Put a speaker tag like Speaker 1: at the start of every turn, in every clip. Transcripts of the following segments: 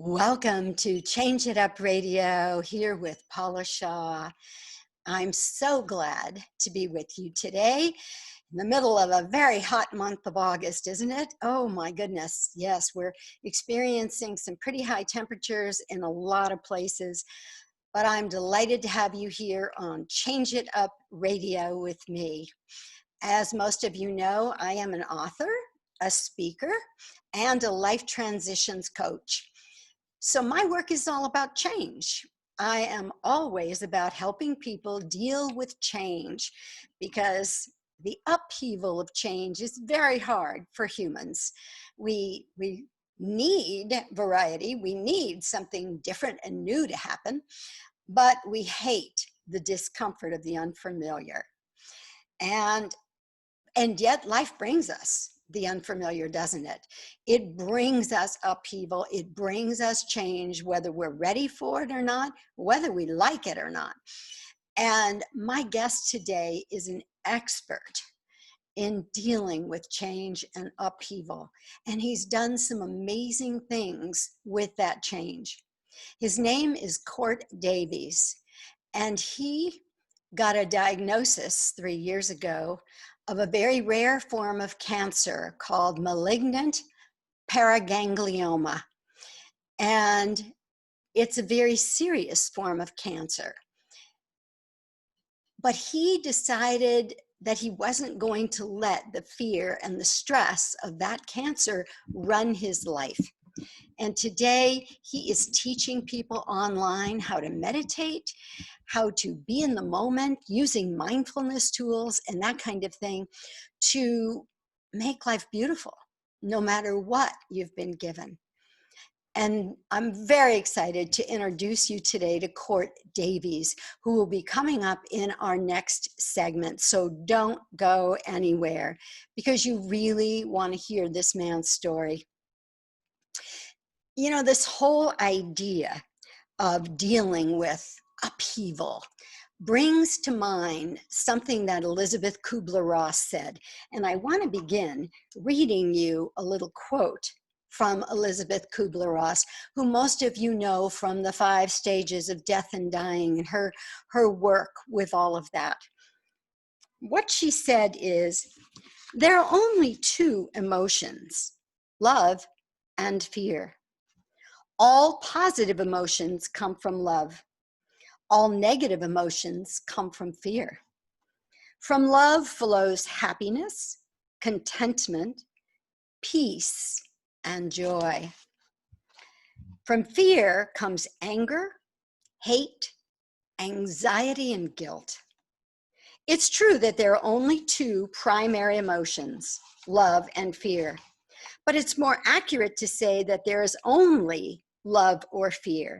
Speaker 1: Welcome to Change It Up Radio here with Paula Shaw. I'm so glad to be with you today in the middle of a very hot month of August, isn't it? Oh my goodness. Yes, we're experiencing some pretty high temperatures in a lot of places, but I'm delighted to have you here on Change It Up Radio with me. As most of you know, I am an author, a speaker, and a life transitions coach. So my work is all about change. I am always about helping people deal with change because the upheaval of change is very hard for humans. We need variety. We need something different and new to happen, but we hate the discomfort of the unfamiliar. And yet life brings us the unfamiliar, doesn't it? It brings us upheaval. It brings us change, whether we're ready for it or not, whether we like it or not. And my guest today is an expert in dealing with change and upheaval. And he's done some amazing things with that change. His name is Cort Davies, and he got a diagnosis 3 years ago of a very rare form of cancer called Malignant Paraganglioma. And it's a very serious form of cancer. But he decided that he wasn't going to let the fear and the stress of that cancer run his life. And today he is teaching people online how to meditate, how to be in the moment using mindfulness tools and that kind of thing to make life beautiful, no matter what you've been given. And I'm very excited to introduce you today to Cort Davies, who will be coming up in our next segment. So don't go anywhere because you really want to hear this man's story. You know, this whole idea of dealing with upheaval brings to mind something that Elizabeth Kubler-Ross said. And I want to begin reading you a little quote from Elizabeth Kubler-Ross, who most of you know from the 5 stages of death and dying and her work with all of that. What she said is, there are only 2 emotions, love and fear. All positive emotions come from love. All negative emotions come from fear. From love flows happiness, contentment, peace, and joy. From fear comes anger, hate, anxiety, and guilt. It's true that there are only 2 primary emotions, love and fear, but it's more accurate to say that there is only love or fear,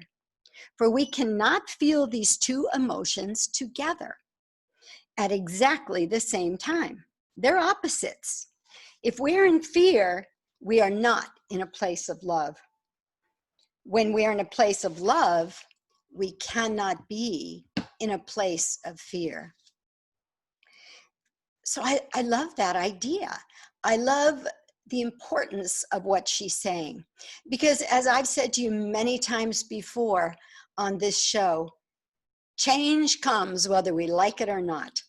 Speaker 1: for we cannot feel these 2 emotions together at exactly the same time. They're opposites. If we're in fear, we are not in a place of love. When we're in a place of love, we cannot be in a place of fear. So I love that idea. I love the importance of what she's saying. Because as I've said to you many times before on this show, change comes whether we like it or not.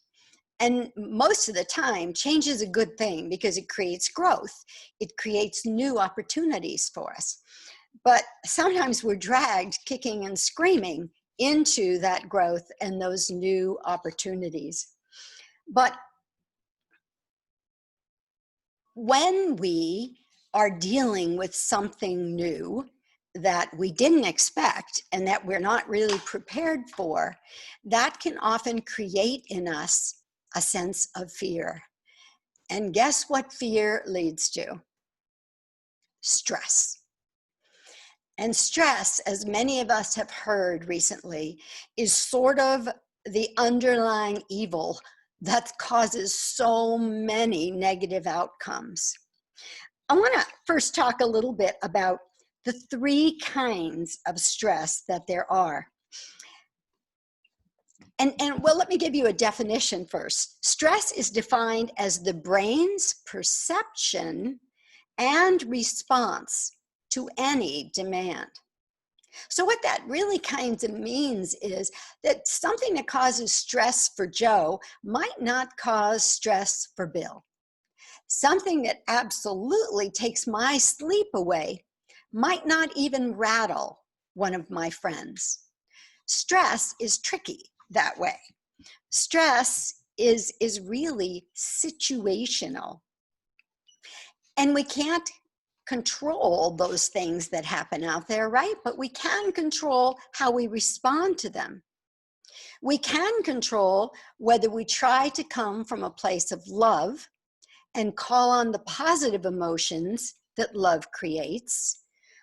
Speaker 1: And most of the time, change is a good thing because it creates growth. It creates new opportunities for us. But sometimes we're dragged kicking and screaming into that growth and those new opportunities. But when we are dealing with something new that we didn't expect and that we're not really prepared for, that can often create in us a sense of fear. And guess what fear leads to? Stress. And stress, as many of us have heard recently, is sort of the underlying evil that causes so many negative outcomes. I want to first talk a little bit about the 3 kinds of stress that there are. And well, let me give you a definition first. Stress is defined as the brain's perception and response to any demand. So what that really kind of means is that something that causes stress for Joe might not cause stress for Bill. Something that absolutely takes my sleep away might not even rattle one of my friends. Stress is tricky that way. Stress is really situational. And we can't control those things that happen out there, right? But we can control how we respond to them. We can control whether we try to come from a place of love and call on the positive emotions that love creates,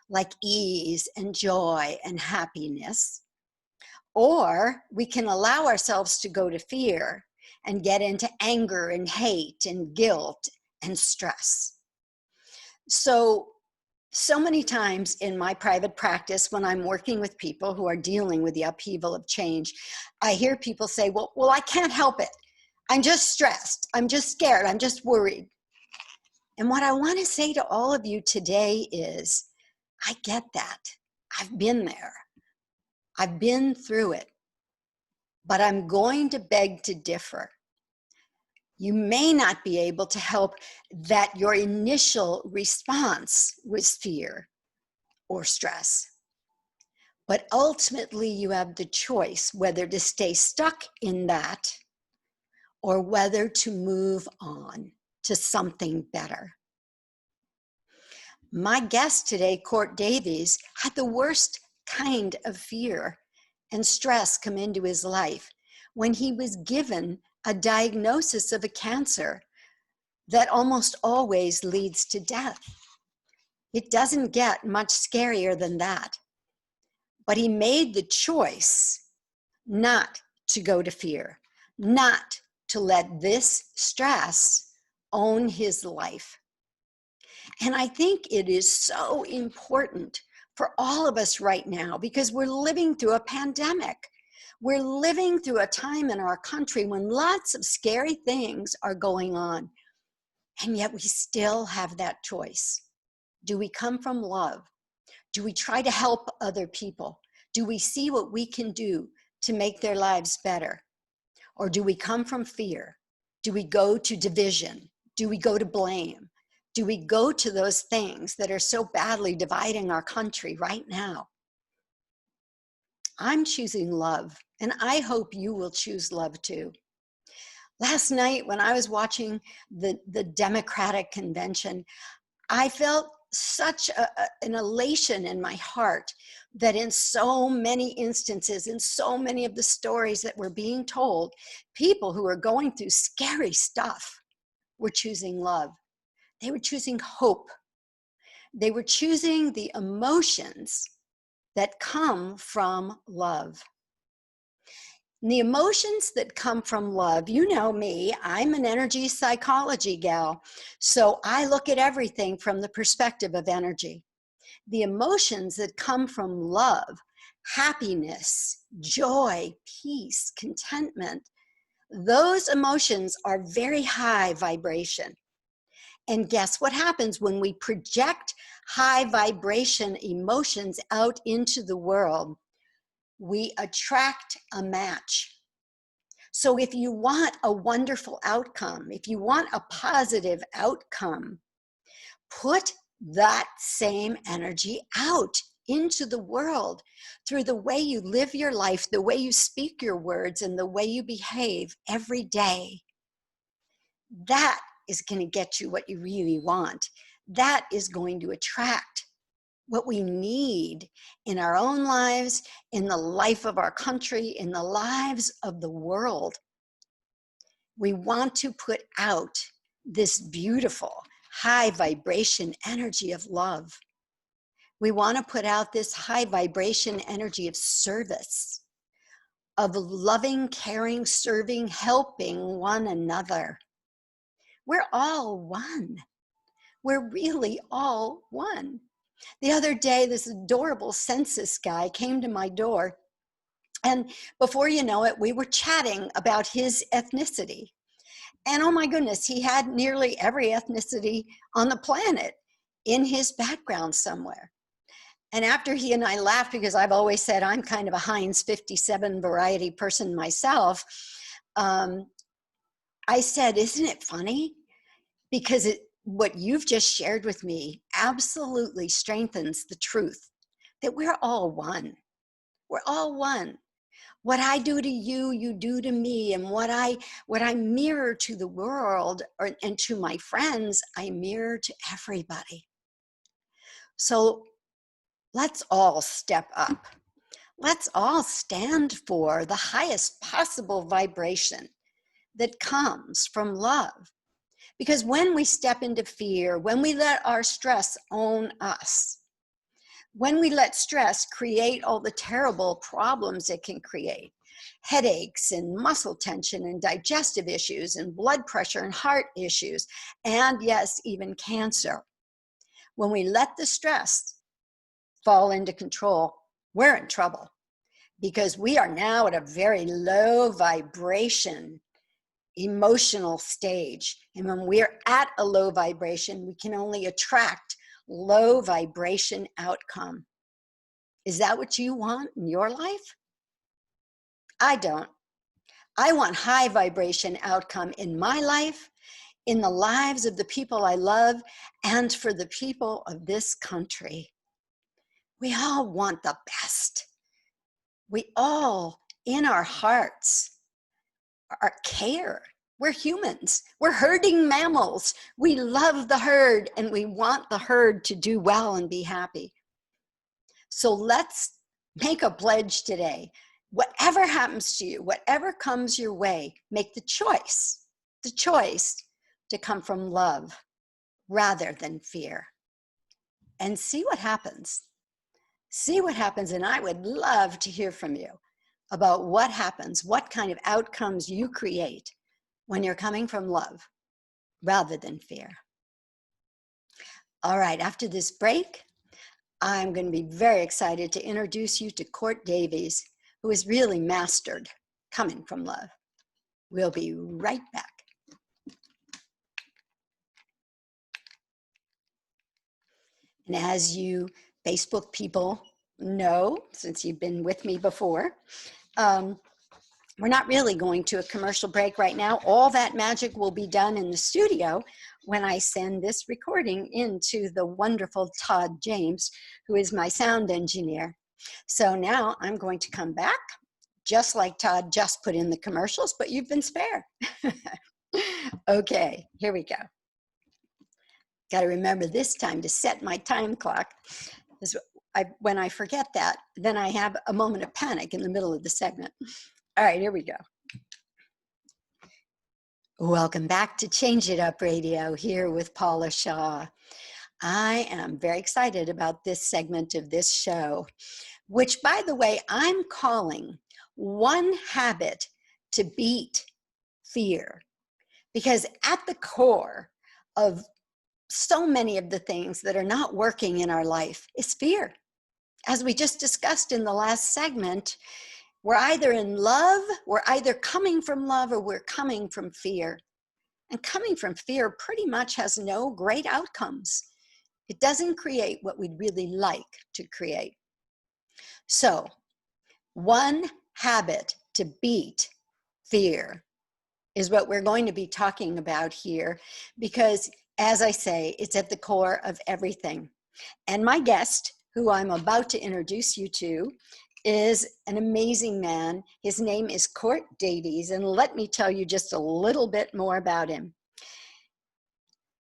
Speaker 1: like ease and joy and happiness, or we can allow ourselves to go to fear and get into anger and hate and guilt and stress. So many times in my private practice, when I'm working with people who are dealing with the upheaval of change, I hear people say, well, I can't help it. I'm just stressed. I'm just scared. I'm just worried. And what I want to say to all of you today is, I get that. I've been there. I've been through it. But I'm going to beg to differ. You may not be able to help that your initial response was fear or stress. But ultimately, you have the choice whether to stay stuck in that or whether to move on to something better. My guest today, Cort Davies, had the worst kind of fear and stress come into his life when he was given a diagnosis of a cancer that almost always leads to death. It doesn't get much scarier than that. But he made the choice not to go to fear, not to let this stress own his life. And I think it is so important for all of us right now because we're living through a pandemic. We're living through a time in our country when lots of scary things are going on. And yet we still have that choice. Do we come from love? Do we try to help other people? Do we see what we can do to make their lives better? Or do we come from fear? Do we go to division? Do we go to blame? Do we go to those things that are so badly dividing our country right now? I'm choosing love, and I hope you will choose love too. Last night when I was watching the Democratic convention, I felt such an elation in my heart that in so many instances, in so many of the stories that were being told, people who were going through scary stuff were choosing love. They were choosing hope. They were choosing the emotions that come from love. And the emotions that come from love, you know me, I'm an energy psychology gal, so I look at everything from the perspective of energy. The emotions that come from love, happiness, joy, peace, contentment, those emotions are very high vibration. And guess what happens when we project high vibration emotions out into the world? We attract a match. So if you want a wonderful outcome, if you want a positive outcome, put that same energy out into the world through the way you live your life, the way you speak your words, and the way you behave every day. That is going to get you what you really want. That is going to attract what we need in our own lives, in the life of our country, in the lives of the world. We want to put out this beautiful, high vibration energy of love. We want to put out this high vibration energy of service, of loving, caring, serving, helping one another. We're all one. We're really all one. The other day, this adorable census guy came to my door, and before you know it, we were chatting about his ethnicity. And oh my goodness, he had nearly every ethnicity on the planet in his background somewhere. And after he and I laughed, because I've always said I'm kind of a Heinz 57 variety person myself, I said, isn't it funny? Because what you've just shared with me absolutely strengthens the truth that we're all one. We're all one. What I do to you, you do to me. And what I mirror to the world and to my friends, I mirror to everybody. So let's all step up. Let's all stand for the highest possible vibration that comes from love. Because when we step into fear, when we let our stress own us, when we let stress create all the terrible problems it can create, headaches and muscle tension and digestive issues and blood pressure and heart issues, and yes, even cancer. When we let the stress fall into control, we're in trouble, because we are now at a very low vibration emotional stage. And when we're at a low vibration, we can only attract low vibration outcome. Is that what you want in your life? I don't. I want high vibration outcome in my life, in the lives of the people I love, and for the people of this country. We all want the best. We all, in our hearts, care. We're humans. We're herding mammals. We love the herd, and we want the herd to do well and be happy. So let's make a pledge today. Whatever happens to you, whatever comes your way, make the choice to come from love rather than fear. And see what happens. See what happens, and I would love to hear from you about what happens, what kind of outcomes you create when you're coming from love rather than fear. All right, after this break, I'm going to be very excited to introduce you to Cort Davies, who has really mastered coming from love. We'll be right back. And as you Facebook people know, since you've been with me before, we're not really going to a commercial break right now. All that magic will be done in the studio when I send this recording into the wonderful Todd James, who is my sound engineer. So now I'm going to come back, just like Todd just put in the commercials, but you've been spared. Okay, here we go. Got to remember this time to set my time clock. When I forget that, then I have a moment of panic in the middle of the segment. All right, here we go. Welcome back to Change It Up Radio, here with Paula Shaw. I am very excited about this segment of this show, which, by the way, I'm calling One Habit to Beat Fear. Because at the core of so many of the things that are not working in our life is fear. As we just discussed in the last segment, we're either in love, we're either coming from love, or we're coming from fear. And coming from fear pretty much has no great outcomes. It doesn't create what we'd really like to create. So, one habit to beat fear is what we're going to be talking about here, because, as I say, it's at the core of everything. And my guest, who I'm about to introduce you to, is an amazing man. His name is Cort Davies, and let me tell you just a little bit more about him.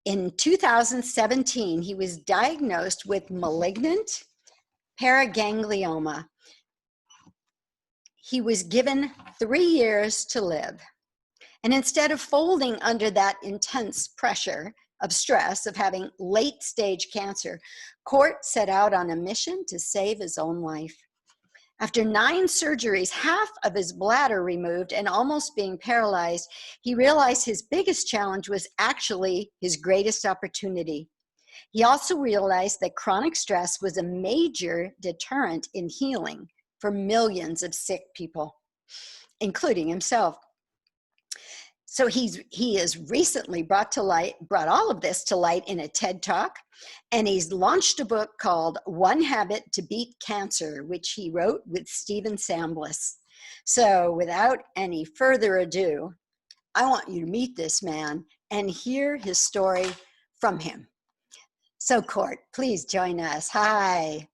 Speaker 1: In 2017, he was diagnosed with malignant paraganglioma. He was given 3 years to live. And instead of folding under that intense pressure of stress of having late-stage cancer, Cort set out on a mission to save his own life. After 9 surgeries, half of his bladder removed, and almost being paralyzed, he realized his biggest challenge was actually his greatest opportunity. He also realized that chronic stress was a major deterrent in healing for millions of sick people, including himself. So he has recently brought all of this to light in a TED Talk, and he's launched a book called One Habit to Beat Cancer, which he wrote with Stephen Sambliss. So without any further ado, I want you to meet this man and hear his story from him. So Cort, please join us. Hi.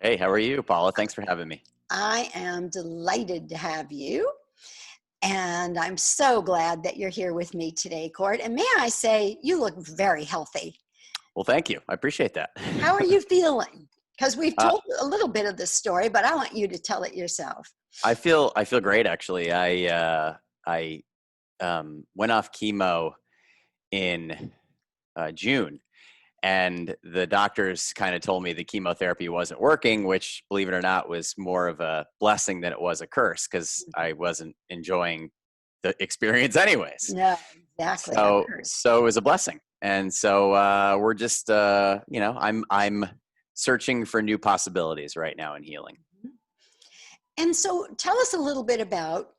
Speaker 2: Hey, how are you, Paula? Thanks for having me.
Speaker 1: I am delighted to have you. And I'm so glad that you're here with me today, Cort. And may I say, you look very healthy.
Speaker 2: Well, thank you. I appreciate that.
Speaker 1: How are you feeling? Because we've told a little bit of the story, but I want you to tell it yourself.
Speaker 2: I feel great, actually. I went off chemo in June, and the doctors kind of told me the chemotherapy wasn't working, which, believe it or not, was more of a blessing than it was a curse, because I wasn't enjoying the experience anyways.
Speaker 1: No, exactly.
Speaker 2: So it was a blessing. And so we're just, I'm searching for new possibilities right now in healing.
Speaker 1: And so tell us a little bit about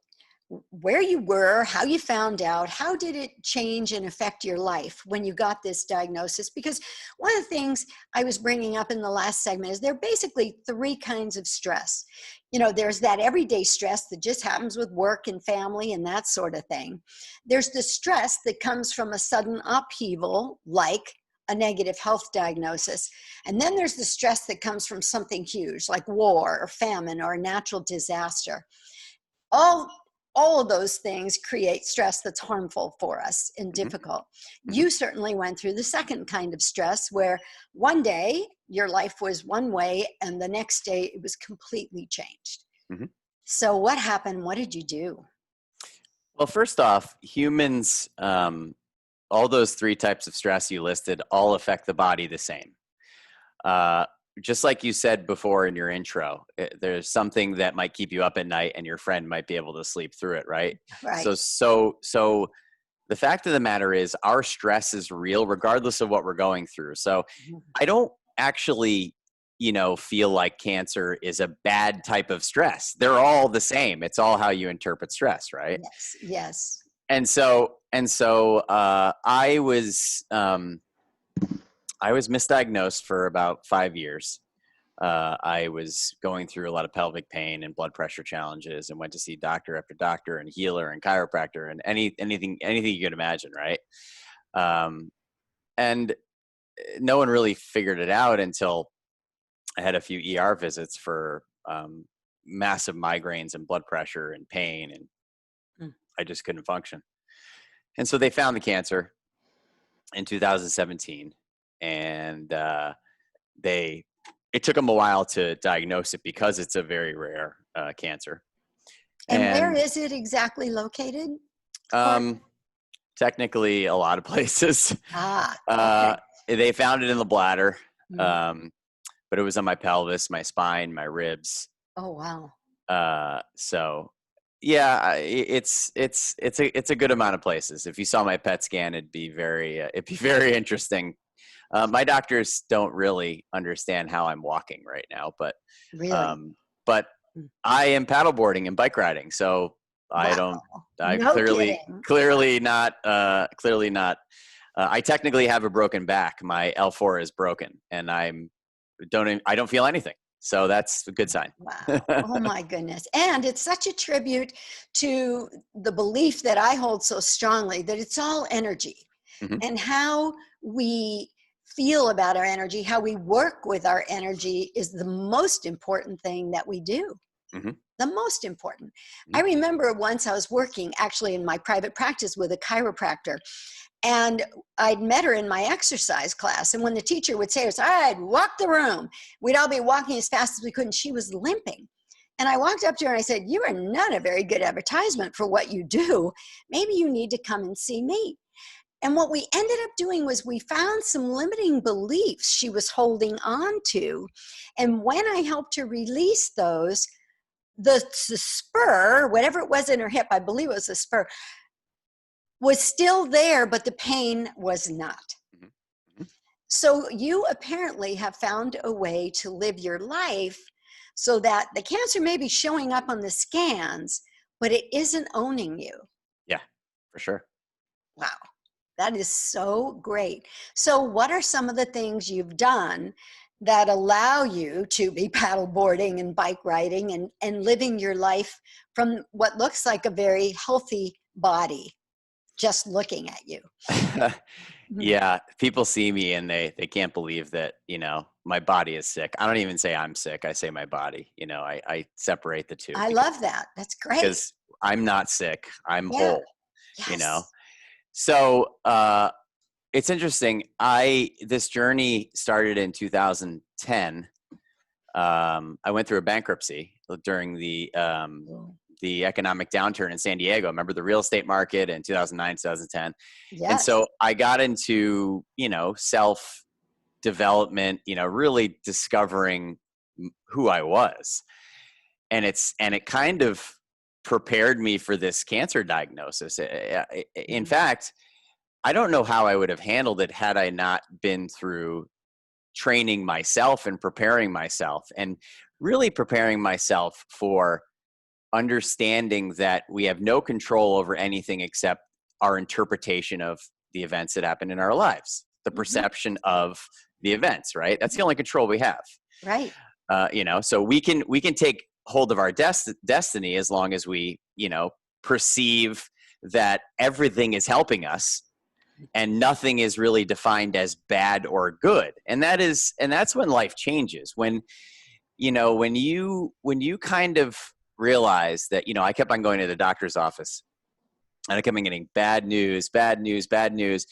Speaker 1: where you were, how you found out, how did it change and affect your life when you got this diagnosis? Because one of the things I was bringing up in the last segment is there are basically three kinds of stress. You know, there's that everyday stress that just happens with work and family and that sort of thing. There's the stress that comes from a sudden upheaval, like a negative health diagnosis. And then there's the stress that comes from something huge, like war or famine or a natural disaster. All of those things create stress that's harmful for us and difficult. You certainly went through the second kind of stress where one day your life was one way and the next day it was completely changed. So what happened? What did you do?
Speaker 2: Well, first off, humans, all those three types of stress you listed all affect the body the same. Just like you said before in your intro, there's something that might keep you up at night and your friend might be able to sleep through it, right?
Speaker 1: Right.
Speaker 2: So the fact of the matter is our stress is real regardless of what we're going through. So I don't actually, feel like cancer is a bad type of stress. They're all the same. It's all how you interpret stress, right?
Speaker 1: Yes.
Speaker 2: And so I was misdiagnosed for about 5 years. I was going through a lot of pelvic pain and blood pressure challenges, and went to see doctor after doctor and healer and chiropractor and anything you could imagine, right? And no one really figured it out until I had a few ER visits for massive migraines and blood pressure and pain, and I just couldn't function. And so they found the cancer in 2017. And it took them a while to diagnose it because it's a very rare cancer.
Speaker 1: And where is it exactly located?
Speaker 2: Technically a lot of places.
Speaker 1: Okay.
Speaker 2: They found it in the bladder, but it was on my pelvis, my spine, my ribs.
Speaker 1: Oh, wow.
Speaker 2: So yeah, it's a good amount of places. If you saw my PET scan, it'd be very interesting. My doctors don't really understand how I'm walking right now, but
Speaker 1: really?
Speaker 2: But I am paddleboarding and bike riding, so
Speaker 1: Wow.
Speaker 2: Clearly not. I technically have a broken back. My L4 is broken, and I don't feel anything. So that's a good sign.
Speaker 1: Wow. Oh my goodness. And it's such a tribute to the belief that I hold so strongly that it's all energy, and how we feel about our energy, how we work with our energy is the most important thing that we do. The most important. I remember once I was working actually in my private practice with a chiropractor, and I'd met her in my exercise class. And when the teacher would say, all right, walk the room, we'd all be walking as fast as we could. And she was limping. And I walked up to her and I said, you are not a very good advertisement for what you do. Maybe you need to come and see me. And what we ended up doing was we found some limiting beliefs she was holding on to. And when I helped her release those, the spur, whatever it was in her hip, I believe it was a spur, was still there, but the pain was not. So you apparently have found a way to live your life so that the cancer may be showing up on the scans, but it isn't owning you.
Speaker 2: Yeah, for sure.
Speaker 1: Wow. That is so great. So what are some of the things you've done that allow you to be paddleboarding and bike riding and living your life from what looks like a very healthy body, just looking at you? Mhm.
Speaker 2: Yeah, people see me and they can't believe that, you know, my body is sick. I don't even say I'm sick. I say my body. You know, I separate the two
Speaker 1: I love that. That's great.
Speaker 2: because I'm not sick. I'm
Speaker 1: Yeah.
Speaker 2: whole, you know.
Speaker 1: Yes.
Speaker 2: So it's interesting. This journey started in 2010. I went through a bankruptcy during the economic downturn in San Diego. Remember the real estate market in 2009, 2010. And
Speaker 1: Yes.
Speaker 2: so I got into, you know, self development, you know, really discovering who I was. And it kind of prepared me for this cancer diagnosis. In
Speaker 1: Mhm.
Speaker 2: fact, I don't know how I would have handled it had I not been through training myself and preparing myself and really preparing myself for understanding that we have no control over anything except our interpretation of the events that happen in our lives, the
Speaker 1: Mhm.
Speaker 2: perception of the events, right? That's the only control we have.
Speaker 1: Right.
Speaker 2: You know, so we can take hold of our destiny as long as we, you know, perceive that everything is helping us and nothing is really defined as bad or good. And that's when life changes. When, you know, when you kind of realize that, you know, I kept on going to the doctor's office and I kept on getting bad news, bad news, bad news.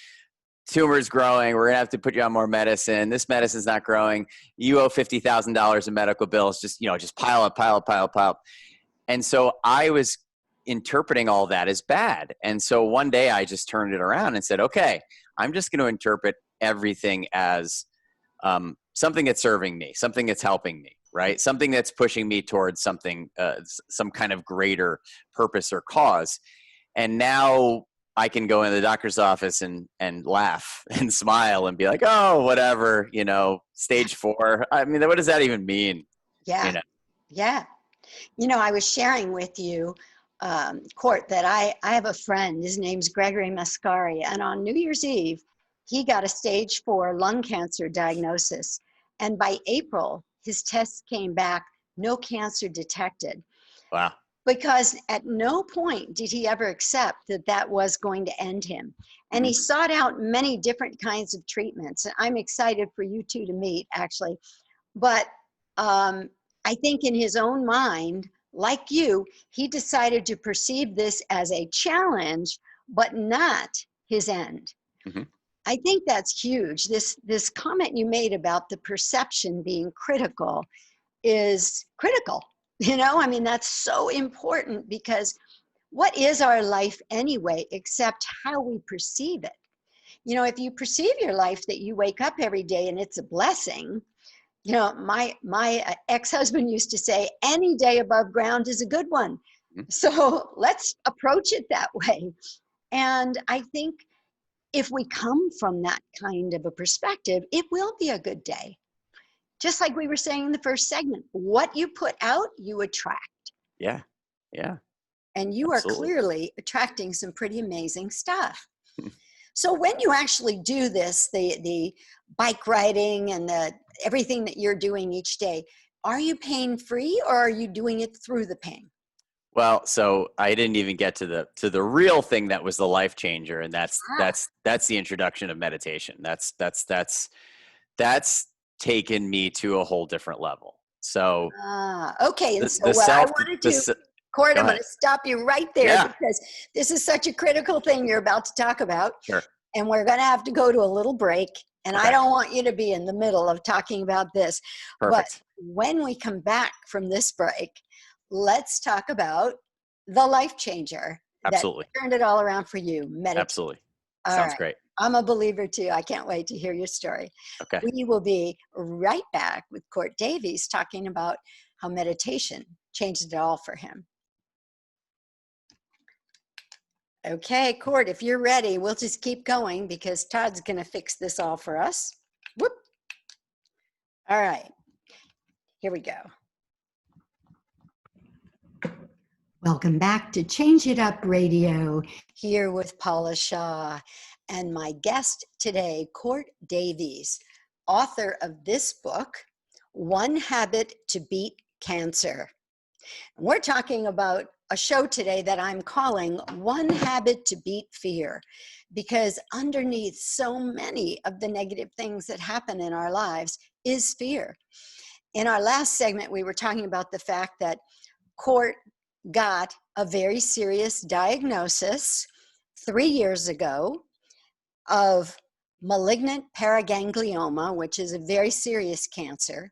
Speaker 2: Tumor's growing. We're gonna have to put you on more medicine. This medicine's not growing. You owe $50,000 in medical bills. Just, you know, just pile up, pile up, pile up, pile up. And so I was interpreting all that as bad. And so one day I just turned it around and said, okay, I'm just going to interpret everything as something that's serving me, something that's helping me, right? Something that's pushing me towards something, some kind of greater purpose or cause. And now I can go into the doctor's office and laugh and smile and be like, oh, whatever, you know, stage 4. I mean, what does that even mean? You
Speaker 1: Yeah.
Speaker 2: know?
Speaker 1: Yeah. You know, I was sharing with you, Cort, that I have a friend. His name's Gregory Mascari. And on New Year's Eve, he got a stage 4 lung cancer diagnosis. And by April, his tests came back, no cancer detected.
Speaker 2: Wow.
Speaker 1: Because at no point did he ever accept that that was going to end him. And he
Speaker 2: Mhm.
Speaker 1: sought out many different kinds of treatments. And I'm excited for you two to meet, actually. But I think in his own mind, like you, he decided to perceive this as a challenge, but not his end.
Speaker 2: Mhm.
Speaker 1: I think that's huge. This comment you made about the perception being critical is critical. You know, I mean, that's so important because what is our life anyway, except how we perceive it? You know, if you perceive your life that you wake up every day and it's a blessing, you know, my ex-husband used to say, any day above ground is a good one.
Speaker 2: Mhm.
Speaker 1: So let's approach it that way. And I think if we come from that kind of a perspective, it will be a good day. Just like we were saying in the first segment, what you put out, you attract.
Speaker 2: Yeah. Yeah.
Speaker 1: And you are
Speaker 2: Absolutely.
Speaker 1: clearly attracting some pretty amazing stuff. So when you actually do this, the bike riding and the everything that you're doing each day, are you pain free or are you doing it through the pain?
Speaker 2: Well, so I didn't even get to the real thing that was the life changer, and that's
Speaker 1: Ah,
Speaker 2: that's that's the introduction of meditation. That's taken me to a whole different level. So
Speaker 1: okay. And
Speaker 2: the
Speaker 1: so
Speaker 2: the
Speaker 1: what I
Speaker 2: self
Speaker 1: want to
Speaker 2: the
Speaker 1: do, Cort,
Speaker 2: go
Speaker 1: I'm going
Speaker 2: ahead.
Speaker 1: to stop you right there
Speaker 2: Yeah,
Speaker 1: because this is such a critical thing you're about to talk about.
Speaker 2: sure.
Speaker 1: And we're going to have to go to a little break. And I
Speaker 2: Okay,
Speaker 1: don't want you to be in the middle of talking about this. But
Speaker 2: perfect.
Speaker 1: when we come back from this break, let's talk about the life changer that
Speaker 2: Absolutely,
Speaker 1: turned it all around for you, meditation.
Speaker 2: absolutely.
Speaker 1: All
Speaker 2: Sounds
Speaker 1: right.
Speaker 2: great.
Speaker 1: I'm a believer too. I can't wait to hear your story.
Speaker 2: Okay.
Speaker 1: We will be right back with Cort Davies talking about how meditation changed it all for him. Okay, Cort, if you're ready, we'll just keep going because Todd's going to fix this all for us. Whoop. All right, here we go. Welcome back to Change It Up Radio, here with Paula Shaw. And my guest today, Cort Davies, author of this book, One Habit to Beat Cancer. We're talking about a show today that I'm calling One Habit to Beat Fear, because underneath so many of the negative things that happen in our lives is fear. In our last segment, we were talking about the fact that Cort got a very serious diagnosis 3 years ago of malignant paraganglioma, which is a very serious cancer.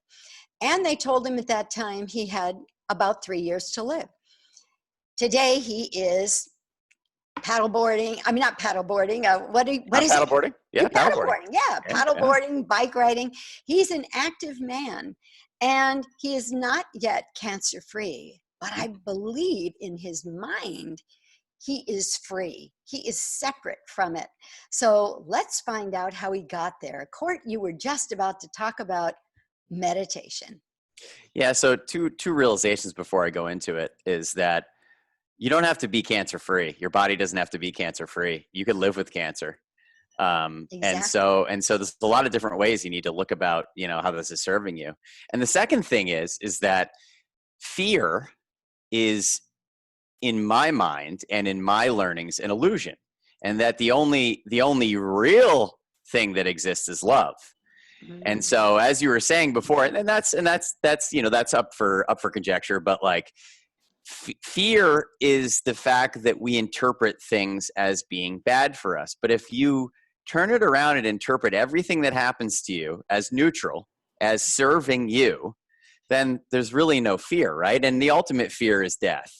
Speaker 1: And they told him at that time he had about 3 years to live. Today he is paddleboarding. I mean, not paddleboarding. What is
Speaker 2: Paddleboarding?
Speaker 1: it?
Speaker 2: Yeah,
Speaker 1: Paddleboarding. Yeah, paddleboarding,
Speaker 2: yeah.
Speaker 1: bike riding. He's an active man, and he is not yet cancer-free. But I believe in his mind, he is free. He is separate from it. So let's find out how he got there. Cort, you were just about to talk about meditation.
Speaker 2: Yeah, so two realizations before I go into it is that you don't have to be cancer-free. Your body doesn't have to be cancer-free. You could live with cancer.
Speaker 1: Exactly.
Speaker 2: And so there's a lot of different ways you need to look about, how this is serving you. And the second thing is that fear is, in my mind and in my learnings, an illusion, and that the only real thing that exists is love. And so, as you were saying before, and that's up for conjecture, but like fear is the fact that we interpret things as being bad for us. But if you turn it around and interpret everything that happens to you as neutral, as serving you, then there's really no fear, right? And the ultimate fear is death.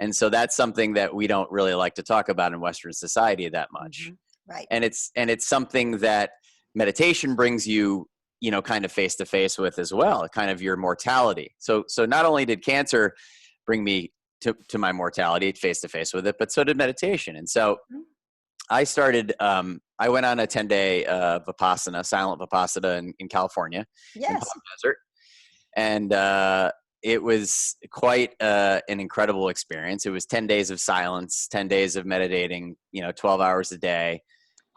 Speaker 2: And so that's something that we don't really like to talk about in Western society that much.
Speaker 1: Right.
Speaker 2: And it's something that meditation brings you, kind of face to face with as well, kind of your mortality. So not only did cancer bring me to my mortality, face to face with it, but so did meditation. And so I started, I went on a 10-day Vipassana, silent Vipassana in California, in Palm Desert. And it was quite an incredible experience. It was 10 days of silence, 10 days of meditating, 12 hours a day.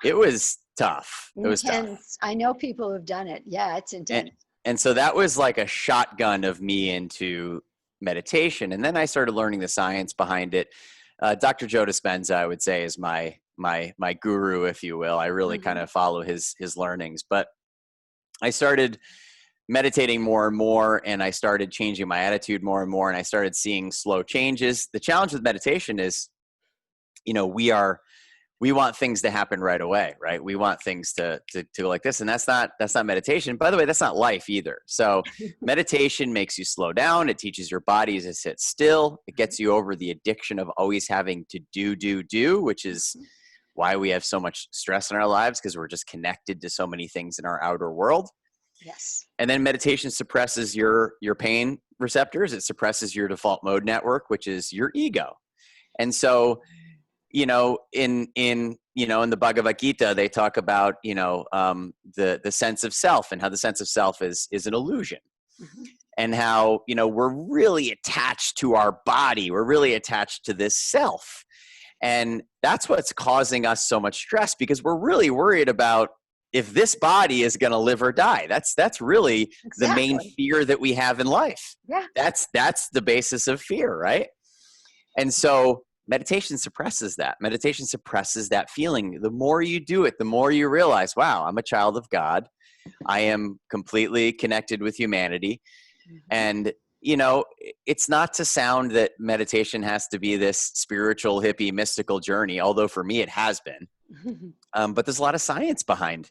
Speaker 2: It was tough. It was tough.
Speaker 1: I know people who've done it. Yeah, it's intense.
Speaker 2: And so that was like a shotgun of me into meditation. And then I started learning the science behind it. Dr. Joe Dispenza, I would say, is my guru, if you will. I really kind of follow his learnings. But I started meditating more and more, and I started changing my attitude more and more, and I started seeing slow changes. The challenge with meditation is, we want things to happen right away, right? We want things to go like this, and that's not meditation. By the way, that's not life either. So meditation makes you slow down. It teaches your body to sit still. It gets you over the addiction of always having to do, which is why we have so much stress in our lives, because we're just connected to so many things in our outer world.
Speaker 1: Yes. And
Speaker 2: then meditation suppresses your pain receptors. It suppresses your default mode network, which is your ego. And so, in the Bhagavad Gita, they talk about, the sense of self, and how the sense of self is an illusion. And how, we're really attached to our body. We're really attached to this self. And that's what's causing us so much stress, because we're really worried about if this body is going to live or die. That's really the main fear that we have in life.
Speaker 1: Yeah.
Speaker 2: That's the basis of fear, right? And so meditation suppresses that. Meditation suppresses that feeling. The more you do it, the more you realize, wow, I'm a child of God. I am completely connected with humanity. And, it's not to sound that meditation has to be this spiritual, hippie, mystical journey, although for me it has been. But there's a lot of science behind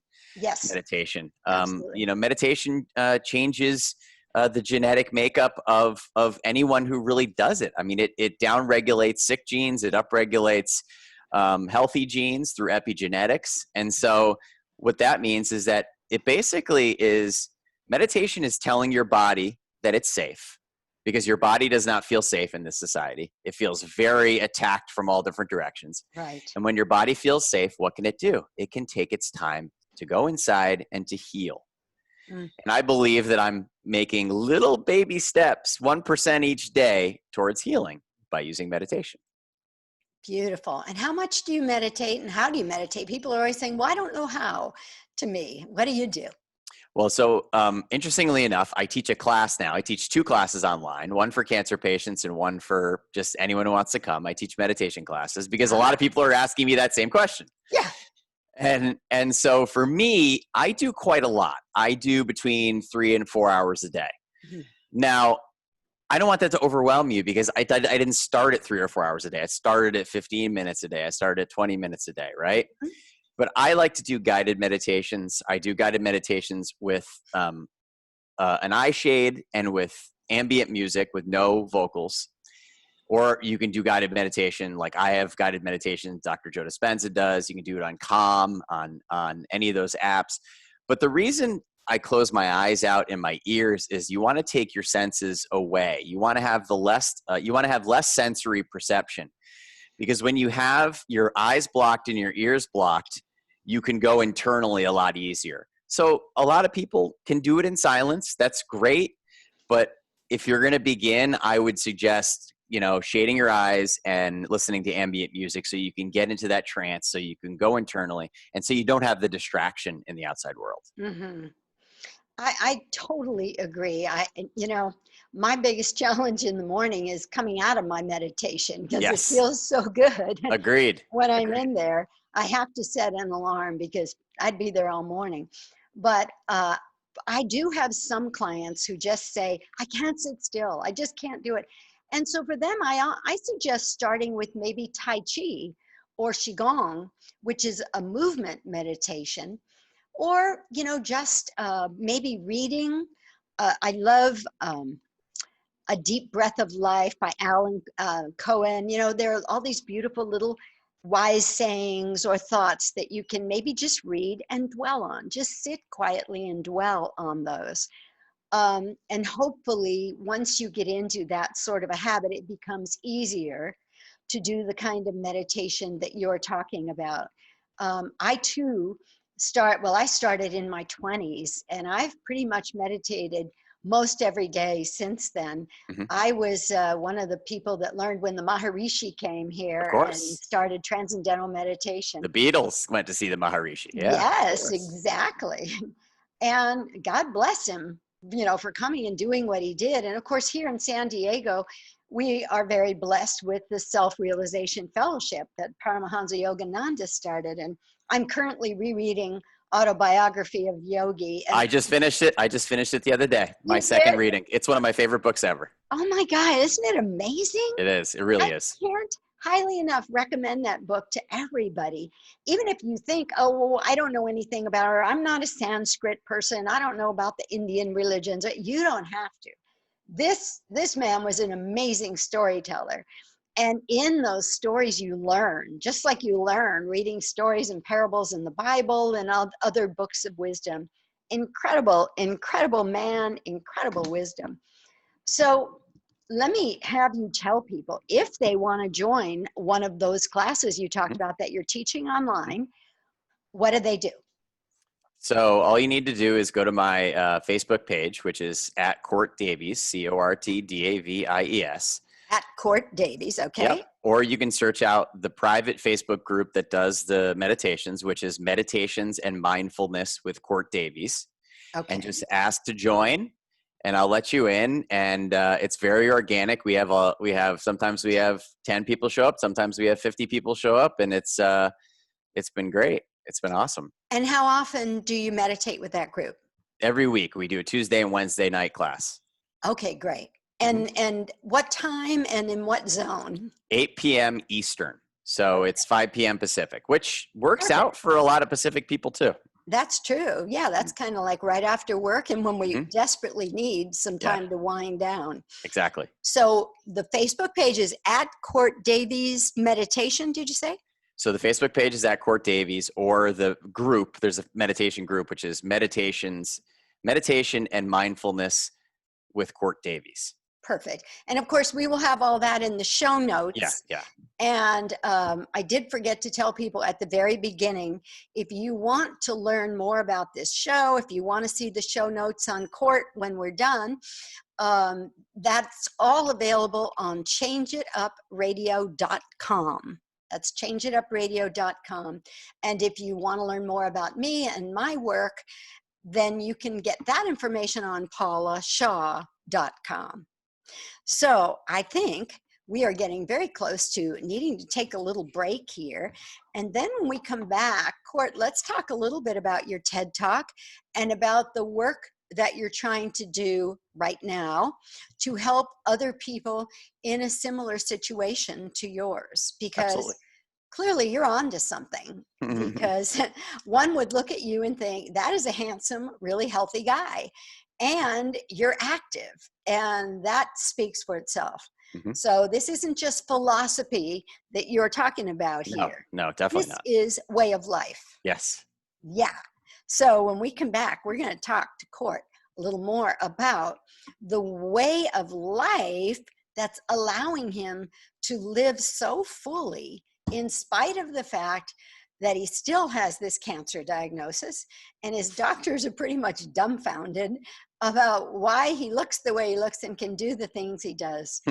Speaker 2: meditation. Meditation changes the genetic makeup of anyone who really does it. I mean, it downregulates sick genes. It upregulates healthy genes through epigenetics. And so what that means is that it basically is, meditation is telling your body that it's safe, because your body does not feel safe in this society. It feels very attacked from all different directions.
Speaker 1: Right.
Speaker 2: And when your body feels safe, what can it do? It can take its time to go inside and to heal. And I believe that I'm making little baby steps, 1% each day, towards healing. by using meditation.
Speaker 1: Beautiful. And how much do you meditate and how do you meditate? People are always saying, well, I don't know how, to me. What do you do?
Speaker 2: Well, so interestingly enough, I teach a class now. I teach 2 classes online, one for cancer patients and one for just anyone who wants to come. I teach meditation classes because a lot of people are asking me that same question.
Speaker 1: Yeah.
Speaker 2: And so for me, I do quite a lot. I do between 3 and 4 hours a day.
Speaker 1: Mm-hmm.
Speaker 2: Now, I don't want that to overwhelm you because I didn't start at 3 or 4 hours a day. I started at 15 minutes a day. I started at 20 minutes a day, right?
Speaker 1: Mm-hmm.
Speaker 2: But I like to do guided meditations. I do guided meditations with an eye shade and with ambient music with no vocals. Or you can do guided meditation. Like I have guided meditation Dr. Joe Dispenza does. You can do it on Calm, on any of those apps. But the reason I close my eyes out and my ears is you want to take your senses away. You want to have less sensory perception. Because when you have your eyes blocked and your ears blocked, you can go internally a lot easier. So a lot of people can do it in silence. That's great. But if you're going to begin, I would suggest, shading your eyes and listening to ambient music so you can get into that trance, so you can go internally and so you don't have the distraction in the outside world.
Speaker 1: Mm-hmm. I totally agree. My biggest challenge in the morning is coming out of my meditation because
Speaker 2: Yes.
Speaker 1: it feels so good.
Speaker 2: Agreed.
Speaker 1: When I'm in there, I have to set an alarm because I'd be there all morning. But I do have some clients who just say, I can't sit still. I just can't do it. And so for them, I suggest starting with maybe Tai Chi or Qigong, which is a movement meditation. Or, just maybe reading. I love A Deep Breath of Life by Alan Cohen. There are all these beautiful little wise sayings or thoughts that you can maybe just read and dwell on. Just sit quietly and dwell on those. And hopefully, once you get into that sort of a habit, it becomes easier to do the kind of meditation that you're talking about. I too I started in my 20s and I've pretty much meditated most every day since then.
Speaker 2: Mm-hmm.
Speaker 1: I was one of the people that learned when the Maharishi came here and started transcendental meditation.
Speaker 2: The Beatles went to see the Maharishi. Yeah,
Speaker 1: yes, exactly. And God bless him, for coming and doing what he did. And of course, here in San Diego, we are very blessed with the Self-Realization Fellowship that Paramahansa Yogananda started. And I'm currently rereading Autobiography of Yogi. And
Speaker 2: I just finished it. The other day. My second reading. It's one of my favorite books ever.
Speaker 1: Oh my God, isn't it amazing?
Speaker 2: It is. It really is.
Speaker 1: I can't highly enough recommend that book to everybody. Even if you think, oh, well, I don't know anything about her. I'm not a Sanskrit person. I don't know about the Indian religions. You don't have to. This man was an amazing storyteller. And in those stories, you learn, just like you learn reading stories and parables in the Bible and other books of wisdom. Incredible, incredible man, incredible wisdom. So let me have you tell people if they want to join one of those classes you talked about that you're teaching online, what do they do?
Speaker 2: So all you need to do is go to my Facebook page, which is at Cort Davies, CortDavies.
Speaker 1: At Cort Davies, okay.
Speaker 2: Yep. Or you can search out the private Facebook group that does the meditations, which is Meditations and Mindfulness with Cort Davies.
Speaker 1: Okay.
Speaker 2: And just ask to join, and I'll let you in. And it's very organic. Sometimes we have 10 people show up, sometimes we have 50 people show up, and it's been great. It's been awesome.
Speaker 1: And how often do you meditate with that group?
Speaker 2: Every week. We do a Tuesday and Wednesday night class.
Speaker 1: Okay, great. And what time and in what zone?
Speaker 2: 8 p.m. Eastern. So it's 5 p.m. Pacific, which works out for a lot of Pacific people too.
Speaker 1: That's true. Yeah, that's kind of like right after work and when we desperately need some time to wind down.
Speaker 2: Exactly.
Speaker 1: So the Facebook page is at Cort Davies Meditation, did you say?
Speaker 2: So the Facebook page is at Cort Davies, or the group, there's a meditation group, which is Meditation and Mindfulness with Cort Davies.
Speaker 1: Perfect. And of course, we will have all that in the show notes.
Speaker 2: Yeah.
Speaker 1: And I did forget to tell people at the very beginning, if you want to learn more about this show, if you want to see the show notes on Cort when we're done, that's all available on changeitupradio.com. That's changeitupradio.com. And if you want to learn more about me and my work, then you can get that information on paulashaw.com. So I think we are getting very close to needing to take a little break here. And then when we come back, Cort, let's talk a little bit about your TED Talk and about the work that you're trying to do right now to help other people in a similar situation to yours, because
Speaker 2: Absolutely.
Speaker 1: clearly you're on to something. Because one would look at you and think, that is a handsome, really healthy guy, and you're active, and that speaks for itself.
Speaker 2: Mhm.
Speaker 1: So this isn't just philosophy that you're talking about
Speaker 2: No,
Speaker 1: here.
Speaker 2: no, definitely
Speaker 1: This
Speaker 2: not.
Speaker 1: is way of life.
Speaker 2: Yes.
Speaker 1: Yeah. So when we come back, we're going to talk to Cort a little more about the way of life that's allowing him to live so fully in spite of the fact that he still has this cancer diagnosis, and his doctors are pretty much dumbfounded about why he looks the way he looks and can do the things he does.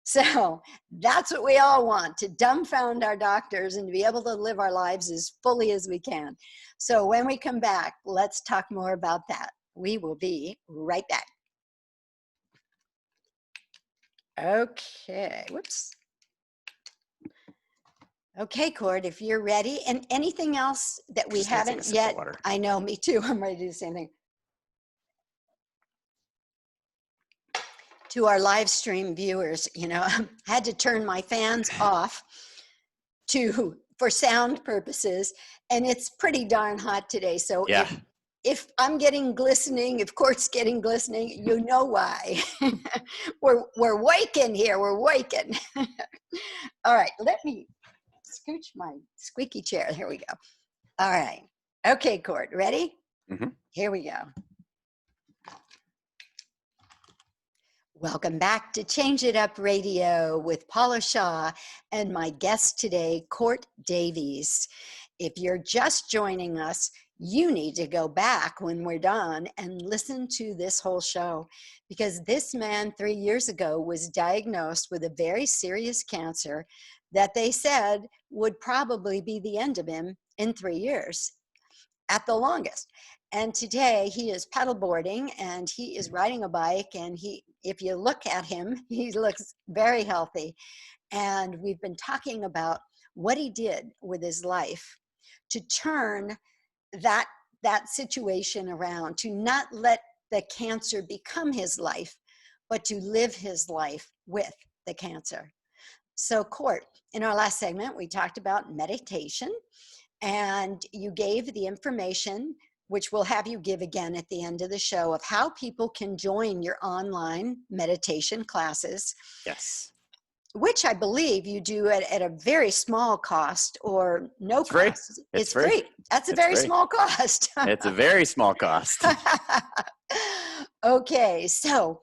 Speaker 1: So that's what we all want, to dumbfound our doctors and to be able to live our lives as fully as we can. So when we come back, let's talk more about that. We will be right back. Okay, whoops. Okay, Cort, if you're ready. And anything else that we
Speaker 2: Just gonna take a
Speaker 1: haven't
Speaker 2: sip of
Speaker 1: yet?
Speaker 2: water.
Speaker 1: I know, me too. I'm ready to do the same thing. To our live stream viewers, I had to turn my fans off for sound purposes, and it's pretty darn hot today. So
Speaker 2: Yeah.
Speaker 1: if I'm getting glistening, if Cort's getting glistening, you know why. we're waking here. We're waking. All right, let me scooch my squeaky chair. Here we go. All right. Okay, Cort, ready?
Speaker 2: Mhm.
Speaker 1: Here we go. Welcome back to Change It Up Radio with Paula Shaw and my guest today, Cort Davies. If you're just joining us, you need to go back when we're done and listen to this whole show, because this man 3 years ago was diagnosed with a very serious cancer that they said would probably be the end of him in 3 years at the longest. And today he is paddleboarding and he is riding a bike, and if you look at him, he looks very healthy. And we've been talking about what he did with his life to turn that situation around, to not let the cancer become his life, but to live his life with the cancer. So, Cort, in our last segment, we talked about meditation, and you gave the information, which we'll have you give again at the end of the show, of how people can join your online meditation classes.
Speaker 2: Yes.
Speaker 1: Which I believe you do at a very small cost or no
Speaker 2: It's free.
Speaker 1: cost.
Speaker 2: It's
Speaker 1: It's
Speaker 2: free.
Speaker 1: free. That's a
Speaker 2: It's
Speaker 1: very
Speaker 2: free.
Speaker 1: small cost.
Speaker 2: It's a very small cost.
Speaker 1: Okay, so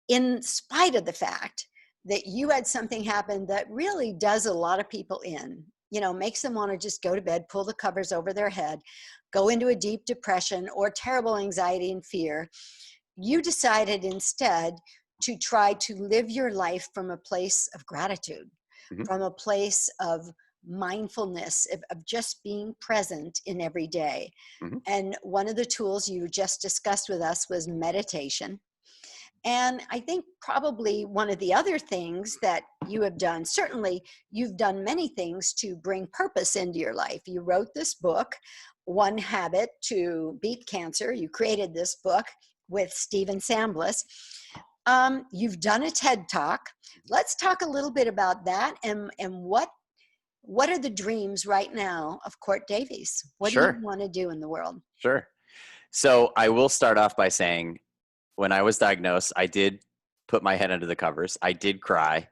Speaker 1: in spite of the fact that you had something happen that really does a lot of people in, makes them want to just go to bed, pull the covers over their head, go into a deep depression or terrible anxiety and fear, you decided instead to try to live your life from a place of gratitude,
Speaker 2: Mhm.
Speaker 1: from a place of mindfulness, of just being present in every day.
Speaker 2: Mhm.
Speaker 1: And one of the tools you just discussed with us was meditation. And I think probably one of the other things that you have done, certainly you've done many things to bring purpose into your life. You wrote this book, One Habit to Beat Cancer. You created this book with Stephen Samblis. You've done a TED Talk. Let's talk a little bit about that, and what are the dreams right now of Cort Davies? What do you
Speaker 2: Sure.
Speaker 1: want to do in the world?
Speaker 2: Sure. So I will start off by saying, when I was diagnosed, I did put my head under the covers. I did cry.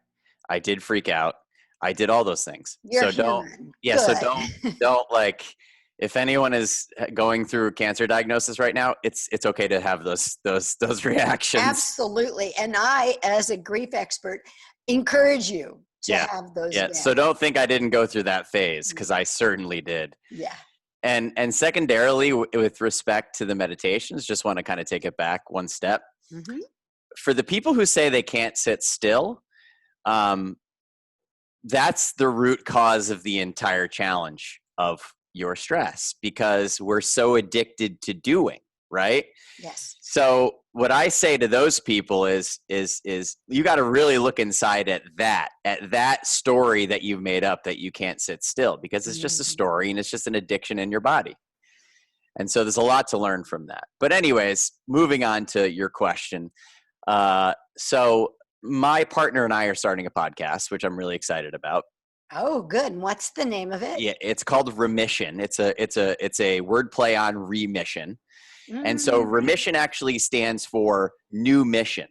Speaker 2: I did freak out. I did all those things.
Speaker 1: You're
Speaker 2: So don't,
Speaker 1: human.
Speaker 2: yeah.
Speaker 1: Good.
Speaker 2: So don't like, if anyone is going through a cancer diagnosis right now, it's okay to have those reactions.
Speaker 1: Absolutely. And I, as a grief expert, encourage you to have those
Speaker 2: Yeah. So
Speaker 1: gaps.
Speaker 2: don't think I didn't go through that phase, because I certainly did.
Speaker 1: Yeah.
Speaker 2: And secondarily, with respect to the meditations, just want to kind of take it back one step.
Speaker 1: Mm-hmm.
Speaker 2: For the people who say they can't sit still, that's the root cause of the entire challenge of your stress, because we're so addicted to doing, right?
Speaker 1: Yes.
Speaker 2: So what I say to those people is you got to really look inside at that story that you've made up, that you can't sit still, because it's just a story and it's just an addiction in your body. And so there's a lot to learn from that. But anyways, moving on to your question. So my partner and I are starting a podcast, which I'm really excited about.
Speaker 1: Oh, good. And what's the name of it?
Speaker 2: Yeah, it's called Remission. It's a word play on remission. And so remission actually stands for new mission.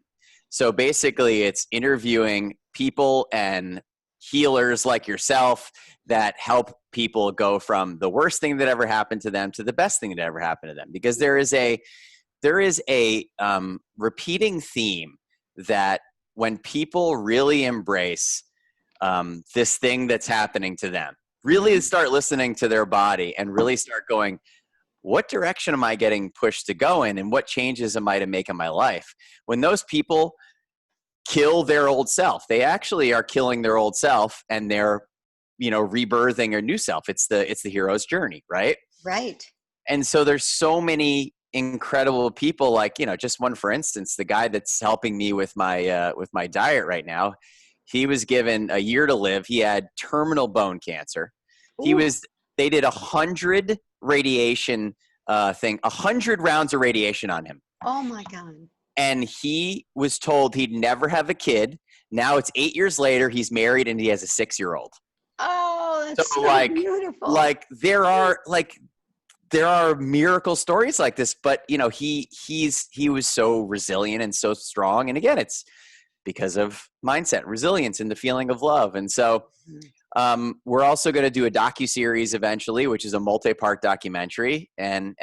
Speaker 2: So basically it's interviewing people and healers like yourself that help people go from the worst thing that ever happened to them to the best thing that ever happened to them. Because there is a repeating theme that when people really embrace this thing that's happening to them, really start listening to their body and really start going, what direction am I getting pushed to go in, and what changes am I to make in my life? When those people kill their old self, they actually are killing their old self, and they're, rebirthing a new self. It's the hero's journey, right?
Speaker 1: Right.
Speaker 2: And so there's so many incredible people, like, just one, for instance, the guy that's helping me with my diet right now. He was given a year to live. He had terminal bone cancer.
Speaker 1: Ooh.
Speaker 2: They did 100 radiation 100 rounds of radiation on him.
Speaker 1: Oh my God.
Speaker 2: And he was told he'd never have a kid. Now it's 8 years later. He's married and he has a 6-year-old.
Speaker 1: Oh, that's so beautiful.
Speaker 2: There are miracle stories like this, but he was so resilient and so strong. And again, it's because of mindset, resilience, and the feeling of love. And so we're also going to do a docuseries eventually, which is a multi-part documentary, and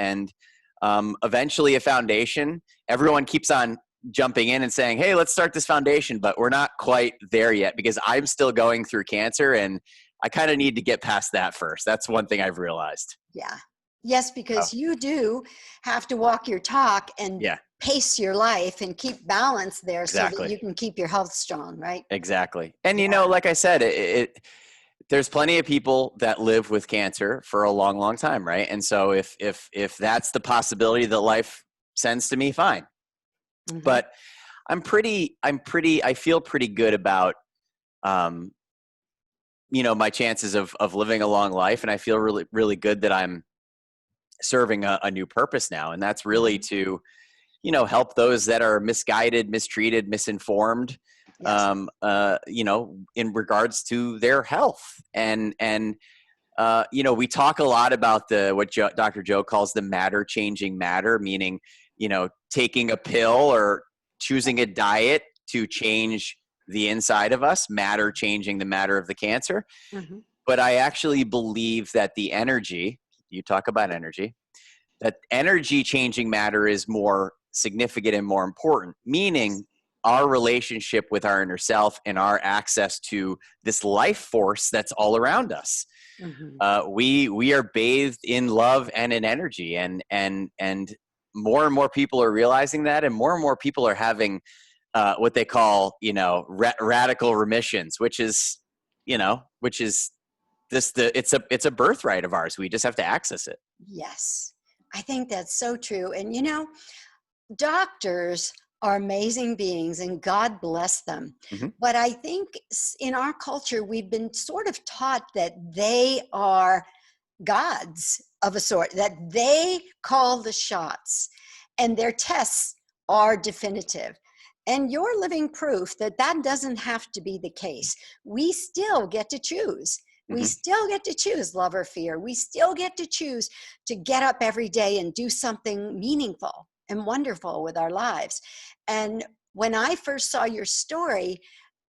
Speaker 2: eventually a foundation. Everyone keeps on jumping in and saying, hey, let's start this foundation, but we're not quite there yet, because I'm still going through cancer and I kind of need to get past that first. That's one thing I've realized.
Speaker 1: Yeah. Yes, because you do have to walk your talk and pace your life and keep balance there so that you can keep your health strong, right?
Speaker 2: Exactly. And like I said, there's plenty of people that live with cancer for a long, long time, right? And so if that's the possibility that life sends to me, fine. But I feel pretty good about my chances of living a long life, and I feel really, really good that I'm serving a new purpose now, and that's really to help those that are misguided, mistreated, misinformed, in regards to their health. And we talk a lot about what Dr. Joe calls the matter changing matter, meaning, taking a pill or choosing a diet to change the inside of us, matter changing the matter of the cancer. But I actually believe that the energy, you talk about energy, that energy changing matter is more significant and more important, meaning our relationship with our inner self and our access to this life force that's all around us. We are bathed in love and in energy, and more and more people are realizing that, and more people are having what they call radical remissions, which is it's a birthright of ours. We just have to access it.
Speaker 1: Yes, I think that's so true. And doctors are amazing beings, and God bless them. But I think in our culture, we've been sort of taught that they are gods of a sort, that they call the shots and their tests are definitive. And you're living proof that that doesn't have to be the case. We still get to choose. We still get to choose love or fear. We still get to choose to get up every day and do something meaningful and wonderful with our lives. And when I first saw your story,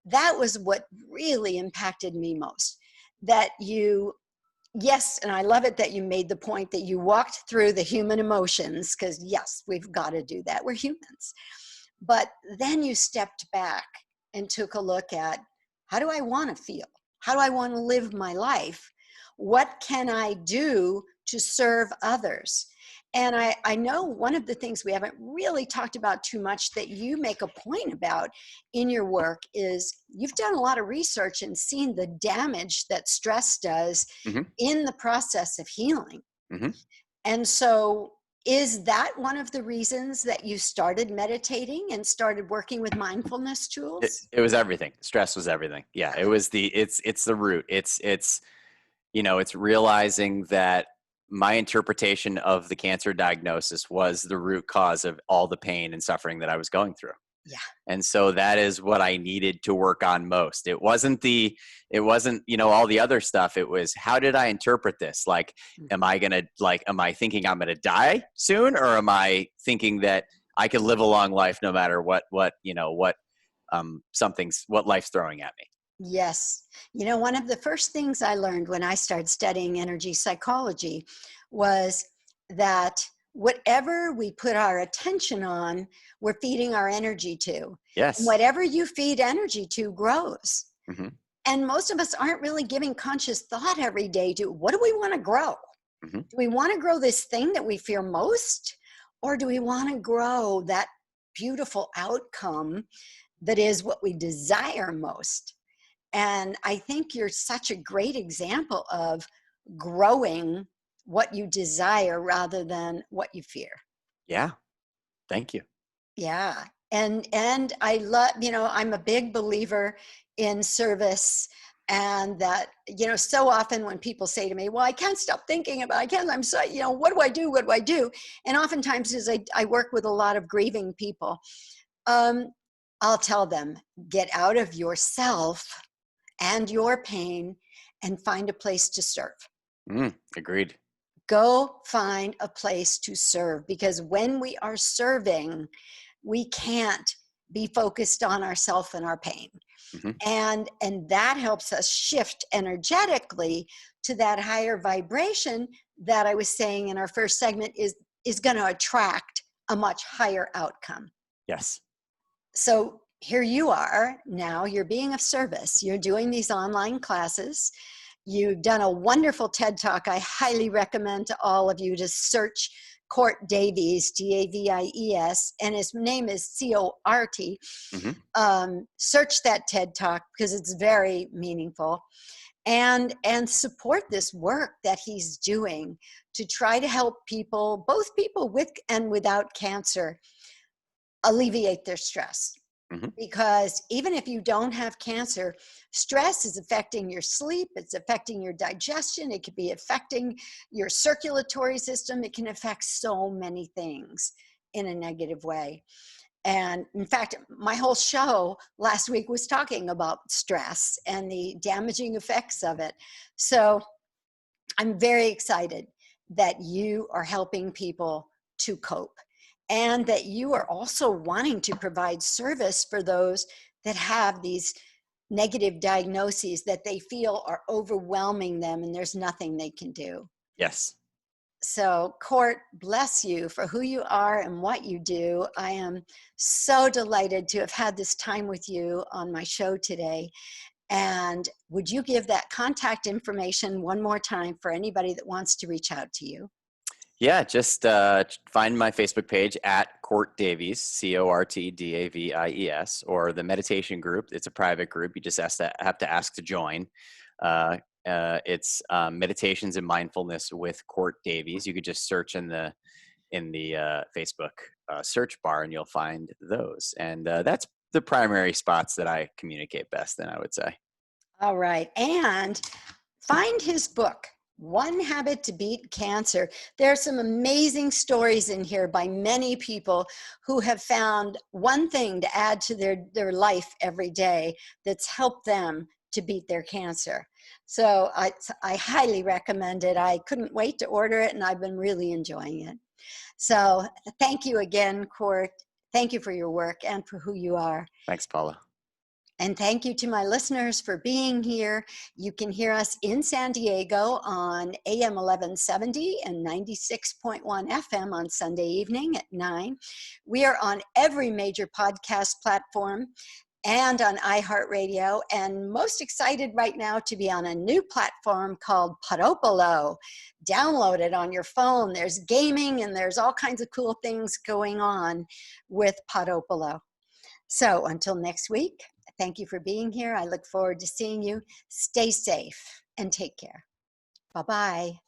Speaker 1: that was what really impacted me most. That yes, and I love it that you made the point that you walked through the human emotions, because yes, we've got to do that. We're humans. But then you stepped back and took a look at How do I want to feel? How do I want to live my life? What can I do to serve others? And I know one of the things we haven't really talked about too much that you make a point about in your work is you've done a lot of research and seen the damage that stress does
Speaker 2: Hmm.
Speaker 1: in the process of healing.
Speaker 2: Hmm.
Speaker 1: And so, is that one of the reasons that you started meditating and started working with mindfulness tools?
Speaker 2: It was everything. Stress was everything. Yeah, it was it's the root. It's it's realizing that my interpretation of the cancer diagnosis was the root cause of all the pain and suffering that I was going through.
Speaker 1: Yeah.
Speaker 2: And so that is what I needed to work on most. It wasn't all the other stuff. It was, how did I interpret this? Like, am I thinking I'm gonna die soon, or am I thinking that I can live a long life no matter what life's throwing at me?
Speaker 1: Yes. One of the first things I learned when I started studying energy psychology was that whatever we put our attention on, we're feeding our energy to. And
Speaker 2: Yes.
Speaker 1: whatever you feed energy to grows.
Speaker 2: Hmm.
Speaker 1: And most of us aren't really giving conscious thought every day to what do we want to grow?
Speaker 2: Hmm.
Speaker 1: Do we want to grow this thing that we fear most? Or do we want to grow that beautiful outcome that is what we desire most? And I think you're such a great example of growing what you desire rather than what you fear.
Speaker 2: Yeah. Thank you.
Speaker 1: Yeah. And I love, I'm a big believer in service, and that, so often when people say to me, well, I can't stop thinking about, I can't, I'm so, what do I do? What do I do? And oftentimes as I work with a lot of grieving people, um, I'll tell them, get out of yourself and your pain and find a place to serve.
Speaker 2: Agreed.
Speaker 1: Go find a place to serve, because when we are serving, we can't be focused on ourself and our pain.
Speaker 2: Hmm.
Speaker 1: And that helps us shift energetically to that higher vibration that I was saying in our first segment is going to attract a much higher outcome.
Speaker 2: Yes.
Speaker 1: So here you are now, you're being of service. You're doing these online classes. You've done a wonderful TED Talk. I highly recommend to all of you to search Cort Davies, Davies, and his name is Cort.
Speaker 2: Hmm.
Speaker 1: Search that TED Talk because it's very meaningful, and support this work that he's doing to try to help people, both people with and without cancer, alleviate their stress.
Speaker 2: Hmm.
Speaker 1: Because even if you don't have cancer, stress is affecting your sleep, it's affecting your digestion, it could be affecting your circulatory system, it can affect so many things in a negative way. And in fact, my whole show last week was talking about stress and the damaging effects of it. So I'm very excited that you are helping people to cope, and that you are also wanting to provide service for those that have these negative diagnoses that they feel are overwhelming them and there's nothing they can do.
Speaker 2: Yes.
Speaker 1: So, Cort, bless you for who you are and what you do. I am so delighted to have had this time with you on my show today. And would you give that contact information one more time for anybody that wants to reach out to you?
Speaker 2: Yeah, just find my Facebook page at Cort Davies, Cortdavies, or the meditation group. It's a private group. You just have to ask to join. It's Meditations and Mindfulness with Cort Davies. You could just search in the Facebook search bar, and you'll find those. And that's the primary spots that I communicate best in, I would say.
Speaker 1: All right. And find his book, One Habit to Beat Cancer. There are some amazing stories in here by many people who have found one thing to add to their life every day that's helped them to beat their cancer. So I highly recommend it. I couldn't wait to order it, and I've been really enjoying it. So thank you again, Cort. Thank you for your work and for who you are.
Speaker 2: Thanks, Paula.
Speaker 1: And thank you to my listeners for being here. You can hear us in San Diego on AM 1170 and 96.1 FM on Sunday evening at 9. We are on every major podcast platform. and on iHeartRadio, and most excited right now to be on a new platform called Podopolo. Download it on your phone. There's gaming and there's all kinds of cool things going on with Podopolo. So until next week, thank you for being here. I look forward to seeing you. Stay safe and take care. Bye-bye.